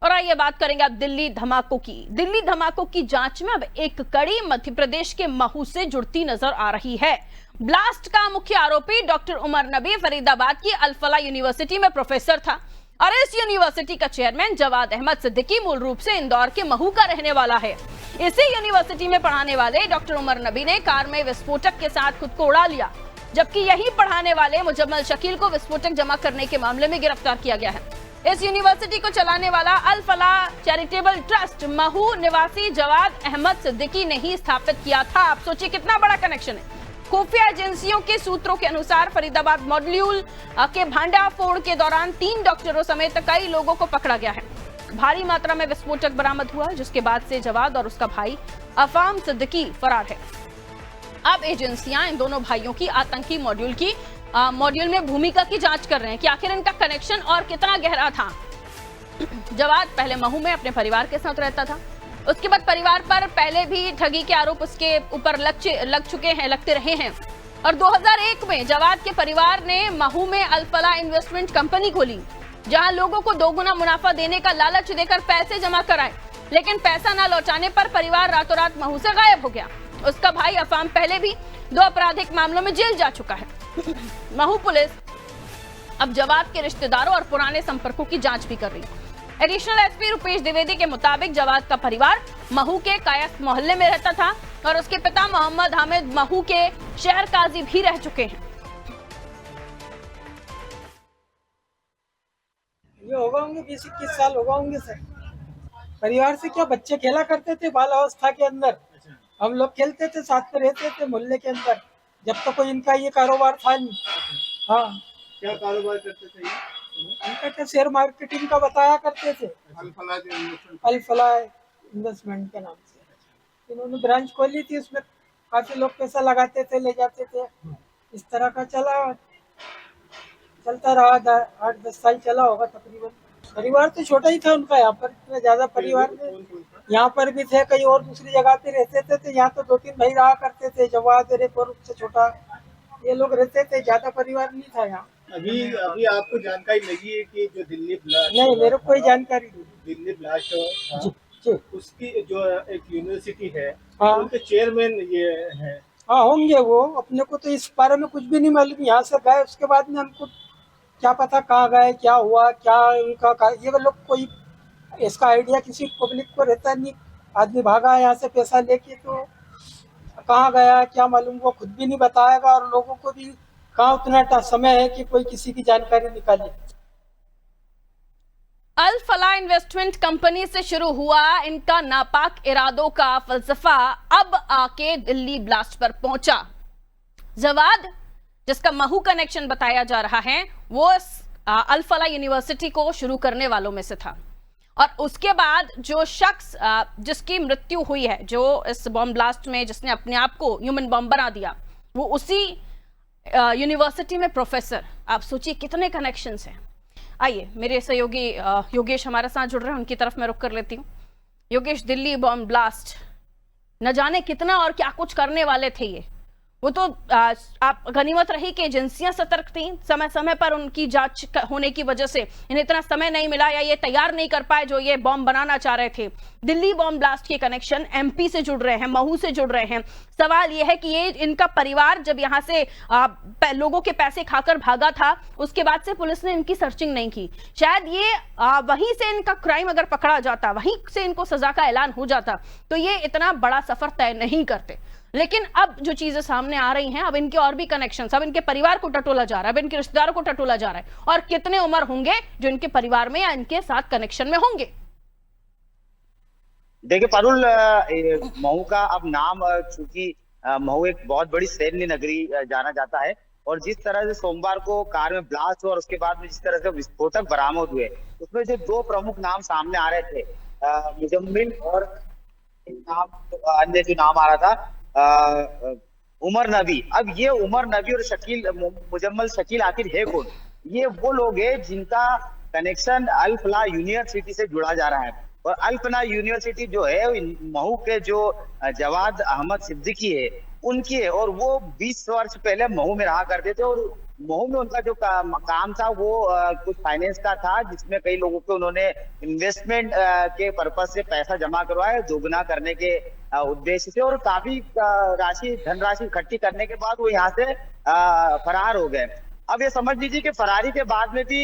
और आइए बात करेंगे अब दिल्ली धमाकों की। दिल्ली धमाकों की जांच में अब एक कड़ी मध्य प्रदेश के महू से जुड़ती नजर आ रही है। ब्लास्ट का मुख्य आरोपी डॉक्टर उमर नबी फरीदाबाद की अल फलाह यूनिवर्सिटी में प्रोफेसर था और इस यूनिवर्सिटी का चेयरमैन जवाद अहमद सिद्दीकी मूल रूप से इंदौर के महू का रहने वाला है। इसी यूनिवर्सिटी में पढ़ाने वाले डॉक्टर उमर नबी ने कार में विस्फोटक के साथ खुद को उड़ा लिया, जबकि यही पढ़ाने वाले मुजम्मल शकील को विस्फोटक जमा करने के मामले में गिरफ्तार किया गया है। इस यूनिवर्सिटी को चलाने वाला अल फलाह चैरिटेबल ट्रस्ट महू निवासी जवाद अहमद सिद्दीकी ने ही स्थापित किया था। आप सोचिए कितना बड़ा कनेक्शन है। खुफिया एजेंसियों के सूत्रों के अनुसार फरीदाबाद मॉड्यूल के भांडाफोड़ के दौरान 3 डॉक्टरों समेत कई लोगों को पकड़ा गया है। भारी मात्रा में विस्फोटक बरामद हुआ, जिसके बाद से जवाद और उसका भाई अफाम सिद्दीकी फरार है। अब एजेंसियां इन दोनों भाइयों की आतंकी मॉड्यूल में भूमिका की जांच कर रहे हैं कि आखिर इनका कनेक्शन और कितना गहरा था। जवाद पहले महू में अपने परिवार के साथ रहता था। उसके बाद परिवार पर पहले भी ठगी के आरोप उसके ऊपर लगते रहे हैं और 2001 में जवाद के परिवार ने महू में अल फलाह इन्वेस्टमेंट कंपनी खोली, जहां लोगों को 2 गुना मुनाफा देने का लालच देकर पैसे जमा कराए, लेकिन पैसा न लौटाने पर परिवार रातों रात महू से गायब हो गया। उसका भाई अफाम पहले भी 2 आपराधिक मामलों में जेल जा चुका है। महू पुलिस अब जवाद के रिश्तेदारों और पुराने संपर्कों की जांच भी कर रही है। एडिशनल एसपी रुपेश द्विवेदी के मुताबिक जवाद का परिवार महू के कायस्थ मोहल्ले में रहता था और उसके पिता मोहम्मद हामिद महू के शहर काजी भी रह चुके हैं। ये होगा होंगे 20-21 साल होगा होंगे सर। परिवार से क्या बच्चे खेला करते थे बाल अवस्था के अंदर, हम लोग खेलते थे, साथ में रहते थे मोहल्ले के अंदर, जब तक कोई इनका ये कारोबार था नहीं। हाँ, क्या कारोबार करते थे ये? इनका क्या शेयर मार्केटिंग का बताया करते थे, अल फलाह इन्वेस्टमेंट के नाम से इन्होंने ब्रांच खोली थी। उसमें काफी लोग पैसा लगाते थे, ले जाते थे। इस तरह का चलता रहा। 8-10 साल चला होगा तकरीबन। परिवार तो छोटा ही था उनका, यहाँ पर इतना ज्यादा परिवार में यहाँ पर भी थे, कहीं और दूसरी जगह पे रहते थे। तो यहाँ तो 2-3 भाई रहा करते थे, जवाद और उससे छोटा ये लोग रहते थे, ज्यादा परिवार नहीं था यहाँ। अभी आपको जानकारी लगी है कि जो दिल्ली ब्लास्ट? नहीं, मेरे को कोई जानकारी नहीं। दिल्ली ब्लास्ट जी, जी। उसकी जो एक यूनिवर्सिटी है, हाँ, उनके चेयरमैन ये है। हाँ होंगे वो। अपने को तो इस बारे में कुछ भी नहीं मालूम। यहाँ से गए, उसके बाद में हमको क्या पता कहाँ गए, क्या हुआ, क्या उनका ये लोग कोई इसका आइडिया किसी पब्लिक को रहता नहीं। आदमी भागा यहाँ से पैसा लेके, तो कहाँ गया क्या मालूम, वो खुद भी नहीं बताएगा और लोगों को भी कहाँ उतना समय है कि कोई किसी की जानकारी निकाले। अल फलाह इन्वेस्टमेंट कंपनी से शुरू हुआ इनका नापाक इरादों का फलसफा अब आके दिल्ली ब्लास्ट पर पहुंचा। जवाद, जिसका महू कनेक्शन बताया जा रहा है, वो अल फलाह यूनिवर्सिटी को शुरू करने वालों में से था और उसके बाद जो शख्स जिसकी मृत्यु हुई है, जो इस बॉम्ब ब्लास्ट में जिसने अपने आप को ह्यूमन बॉम्ब बना दिया, वो उसी यूनिवर्सिटी में प्रोफेसर। आप सोचिए कितने कनेक्शंस हैं। आइए, मेरे सहयोगी योगेश हमारे साथ जुड़ रहे हैं, उनकी तरफ मैं रुक कर लेती हूँ। योगेश, दिल्ली बॉम्ब ब्लास्ट न जाने कितना और क्या कुछ करने वाले थे ये। वो तो आप गनीमत रही कि एजेंसियां सतर्क थीं, समय समय पर उनकी जांच होने की वजह से इन्हें इतना समय नहीं मिला या ये तैयार नहीं कर पाए जो ये बॉम्ब बनाना चाह रहे थे। दिल्ली बॉम्ब ब्लास्ट के कनेक्शन एमपी से जुड़ रहे हैं, महू से जुड़ रहे हैं। सवाल ये है कि ये इनका परिवार जब यहाँ से लोगों के पैसे खाकर भागा था, उसके बाद से पुलिस ने इनकी सर्चिंग नहीं की। शायद ये वहीं से इनका क्राइम अगर पकड़ा जाता, वहीं से इनको सजा का ऐलान हो जाता, तो ये इतना बड़ा सफर तय नहीं करते। लेकिन अब जो चीजें सामने आ रही हैं, अब इनके और भी कनेक्शंस, अब इनके परिवार को टटोला जा रहा है, अब इनके रिश्तेदारों को टटोला जा रहा है। और कितने उम्र होंगे जो इनके परिवार में या इनके साथ कनेक्शन में होंगे। देखिए पारुल, महू का अब नाम, चूंकि महू एक बहुत बड़ी सैन्य नगरी जाना जाता है, और जिस तरह से सोमवार को कार में ब्लास्ट हुआ और उसके बाद में जिस तरह से विस्फोटक बरामद हुए, उसमें जो 2 प्रमुख नाम सामने आ रहे थे, मुजम्मिल और अन्य जो नाम आ रहा था उमर नबी। अब ये उमर नबी और शकील, मुजम्मल शकील आखिर है कौन? ये वो लोग हैं जिनका कनेक्शन अल फलाह यूनिवर्सिटी से जुड़ा जा रहा है। और अल फलाह यूनिवर्सिटी जो है महू के जो जवाद अहमद सिद्दीकी है उनकी है, और वो 20 वर्ष पहले महू में रहा करते थे और महू में उनका जो काम था वो कुछ फाइनेंस का था, जिसमें कई लोगों को उन्होंने इन्वेस्टमेंट के पर्पज से पैसा जमा करवाया दोगुना करने के उद्देश्य से, और काफी धनराशि इकट्ठी करने के बाद वो यहाँ से फरार हो गए। अब ये समझ लीजिए कि फरारी के बाद में भी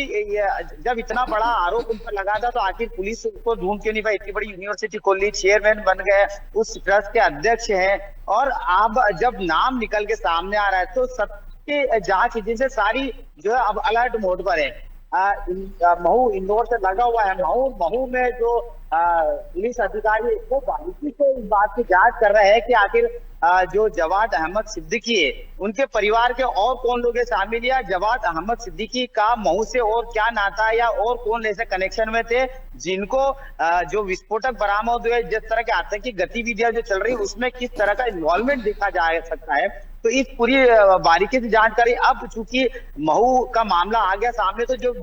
जब इतना बड़ा आरोप उन पर लगा था तो आखिर पुलिस उसको ढूंढ क्यों नहीं पाई? इतनी बड़ी यूनिवर्सिटी खोली, चेयरमैन बन गए, उस ट्रस्ट के अध्यक्ष हैं, और अब जब नाम निकल के सामने आ रहा है तो सबके जांच एजेंसी सारी जो है अब अलर्ट मोड पर है। महू इंदौर से लगा हुआ है, महू में जो पुलिस अधिकारी वो बारीकी से इस बात की जांच कर रहे हैं कि आखिर जो जवाद अहमद सिद्दीकी है उनके परिवार के और कौन लोग शामिल या जवाद अहमद सिद्दीकी का महू से और क्या नाता है, या और कौन ऐसे कनेक्शन में थे जिनको जो विस्फोटक बरामद हुए, जिस तरह के आतंकी गतिविधियां जो चल रही है उसमें किस तरह का इन्वॉल्वमेंट देखा जा सकता है। तो इस पूरी बारीकी से जानकारी, अब चूंकि महू का मामला आ गया सामने तो जो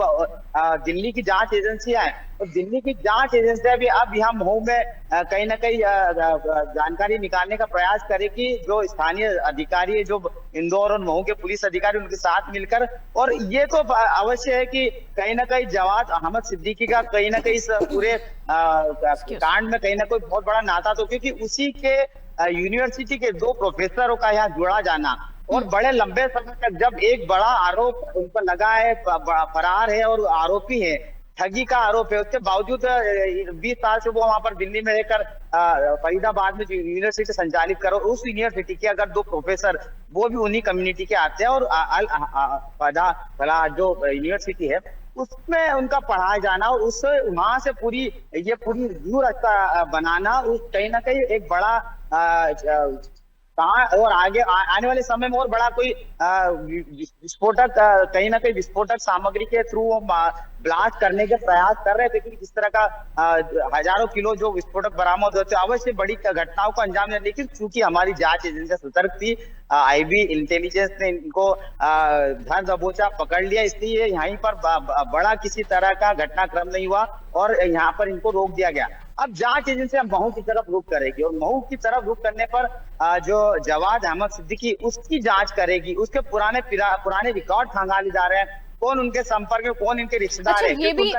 दिल्ली की जांच एजेंसियां हैं, तो दिल्ली की जांच एजेंसियां भी अब यहाँ महू में कहीं ना कहीं जानकारी निकालने का प्रयास करेगी। जो स्थानीय अधिकारी है, जो इंदौर और महू के पुलिस अधिकारी, उनके साथ मिलकर, और ये तो अवश्य है कि कहीं ना कहीं जवाद अहमद सिद्दीकी का कहीं ना कहीं इस पूरे कांड में कहीं ना कोई बहुत बड़ा नाता, तो क्योंकि उसी के यूनिवर्सिटी के 2 प्रोफेसरों का यहाँ जुड़ा जाना, और बड़े लंबे समय तक जब एक बड़ा आरोप उन पर लगा है, फरार है और आरोपी है, ठगी का आरोप है, उसके बावजूद 20 साल से वो वहां पर दिल्ली में रहकर फरीदाबाद में जो यूनिवर्सिटी संचालित करो, उस यूनिवर्सिटी के अगर 2 प्रोफेसर वो भी उन्हीं कम्युनिटी के आते हैं, और जो यूनिवर्सिटी है उसमें उनका पढ़ाया जाना, और उस वहां से पूरी व्यू रास्ता बनाना, उस कहीं ना कहीं एक बड़ा और आगे आने वाले समय में और बड़ा कोई विस्फोटक, कहीं ना कहीं विस्फोटक सामग्री के थ्रू ब्लास्ट करने के प्रयास कर रहे थे, क्योंकि जिस तरह का हजारों किलो जो विस्फोटक बरामद होते अवश्य बड़ी घटनाओं को अंजाम दिया, लेकिन चूंकि हमारी जांच एजेंसी सतर्क थी, आईबी इंटेलिजेंस ने इनको धर दबोचा पकड़ लिया, इसलिए यहीं पर बड़ा किसी तरह का घटनाक्रम नहीं हुआ और यहाँ पर इनको रोक दिया गया। अब जांच एजेंसी महू की तरफ रुख करेगी, और महू की तरफ रुख करने पर जो जवाद अहमद सिद्दीकी उसकी जांच करेगी, उसके पुराने रिकॉर्ड खंगाले जा रहे हैं, कौन उनके संपर्क में, कौन इनके रिश्तेदार है। ये भी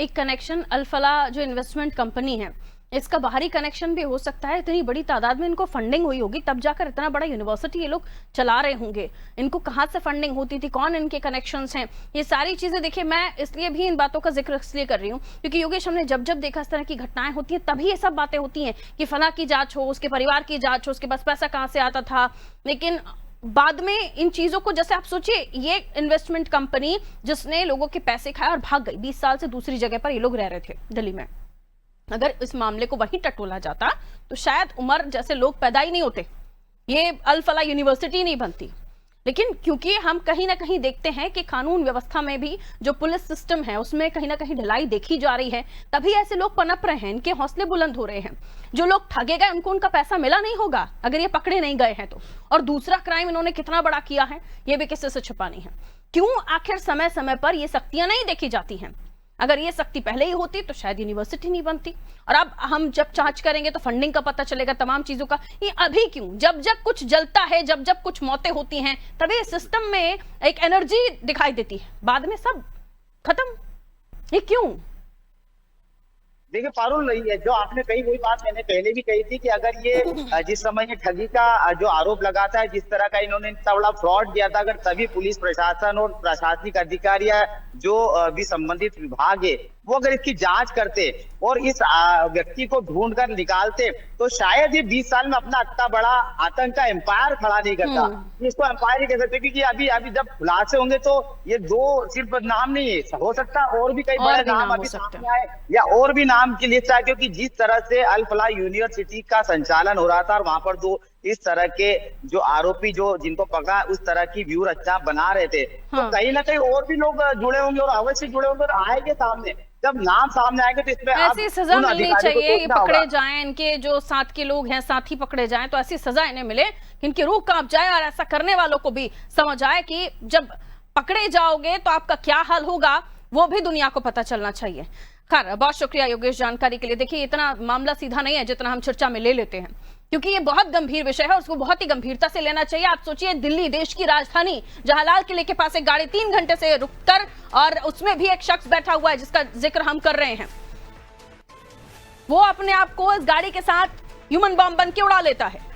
एक कनेक्शन अल फलाह जो इन्वेस्टमेंट कंपनी है, इसका बाहरी कनेक्शन भी हो सकता है। इतनी बड़ी तादाद में इनको फंडिंग हुई होगी, तब जाकर इतना बड़ा यूनिवर्सिटी ये लोग चला रहे होंगे। इनको कहाँ से फंडिंग होती थी, कौन इनके कनेक्शंस हैं, ये सारी चीजें देखिए, मैं इसलिए भी इन बातों का जिक्र इसलिए कर रही हूँ क्योंकि योगेश, हमने जब जब देखा इस तरह की घटनाएं होती हैं तभी ये सब बातें होती हैं कि फला की जांच हो, उसके परिवार की जांच हो, उसके पास पैसा कहाँ से आता था। लेकिन बाद में इन चीजों को, जैसे आप सोचिए, ये इन्वेस्टमेंट कंपनी जिसने लोगों के पैसे खाए और भाग गई, 20 साल से दूसरी जगह पर ये लोग रह रहे थे दिल्ली में, अगर इस मामले को वहीं टटोला जाता तो शायद उमर जैसे लोग पैदा ही नहीं होते, ये अल फलाह यूनिवर्सिटी नहीं बनती। लेकिन क्योंकि हम कहीं ना कहीं देखते हैं कि कानून व्यवस्था में भी जो पुलिस सिस्टम है उसमें कहीं ना कहीं ढिलाई देखी जा रही है, तभी ऐसे लोग पनप रहे हैं, इनके हौसले बुलंद हो रहे हैं। जो लोग ठगे गए उनको उनका पैसा मिला नहीं होगा अगर ये पकड़े नहीं गए हैं तो। और दूसरा क्राइम इन्होंने कितना बड़ा किया है ये भी किसी से छुपा नहीं है। क्यों आखिर समय समय पर ये सख्तियां नहीं देखी जाती हैं? अगर ये सख्ती पहले ही होती तो शायद यूनिवर्सिटी नहीं बनती। और अब हम जब जांच करेंगे तो फंडिंग का पता चलेगा, तमाम चीजों का। ये अभी क्यों, जब जब कुछ जलता है, जब जब कुछ मौतें होती हैं, तभी सिस्टम में एक एनर्जी दिखाई देती है, बाद में सब खत्म। ये क्यों? देखिए पारुल, जो आपने कही वही बात मैंने पहले भी कही थी कि अगर ये जिस समय ये ठगी का जो आरोप लगाता है, जिस तरह का इन्होंने इतना बड़ा फ्रॉड किया था, अगर तभी पुलिस प्रशासन और प्रशासनिक अधिकारी जो भी संबंधित विभाग है वो अगर इसकी जांच करते और इस व्यक्ति को ढूंढ कर निकालते तो शायद ये 20 साल में अपना इतना बड़ा आतंक का एम्पायर खड़ा नहीं करता। इसको एम्पायर ही कह सकते, क्योंकि अभी जब खुलासे होंगे तो ये 2 सिर्फ नाम नहीं है, हो सकता और भी कई बड़े नाम अभी सामने आए या और भी नाम की लिस्ट आए, क्योंकि जिस तरह से अल फलाह यूनिवर्सिटी का संचालन हो रहा था और वहां पर 2 इस तरह के जो आरोपी जो जिनको पकड़ा उस तरह की व्यू रचना बना रहे थे, तो कहीं ना कहीं और भी लोग जुड़े होंगे और अवश्य जुड़े होंगे और आएंगे सामने। जब नाम सामने आएंगे तो इसमें ऐसी सजा मिलनी चाहिए, ये पकड़े जाएं, इनके जो साथ के लोग हैं साथी पकड़े जाएं, तो ऐसी सजा इन्हें मिले कि इनकी रूह कांप जाए और ऐसा करने वालों को भी समझ आए कि जब पकड़े जाओगे तो आपका क्या हाल होगा, वो भी दुनिया को पता चलना चाहिए। खैर, बहुत शुक्रिया योगेश जानकारी के लिए। देखिए, इतना मामला सीधा नहीं है जितना हम चर्चा में ले लेते हैं। क्योंकि ये बहुत गंभीर विषय है और उसको बहुत ही गंभीरता से लेना चाहिए। आप सोचिए, दिल्ली देश की राजधानी, जहां लाल किले के पास एक गाड़ी 3 घंटे से रुककर, और उसमें भी एक शख्स बैठा हुआ है जिसका जिक्र हम कर रहे हैं, वो अपने आप को इस गाड़ी के साथ ह्यूमन बॉम्ब बन के उड़ा लेता है।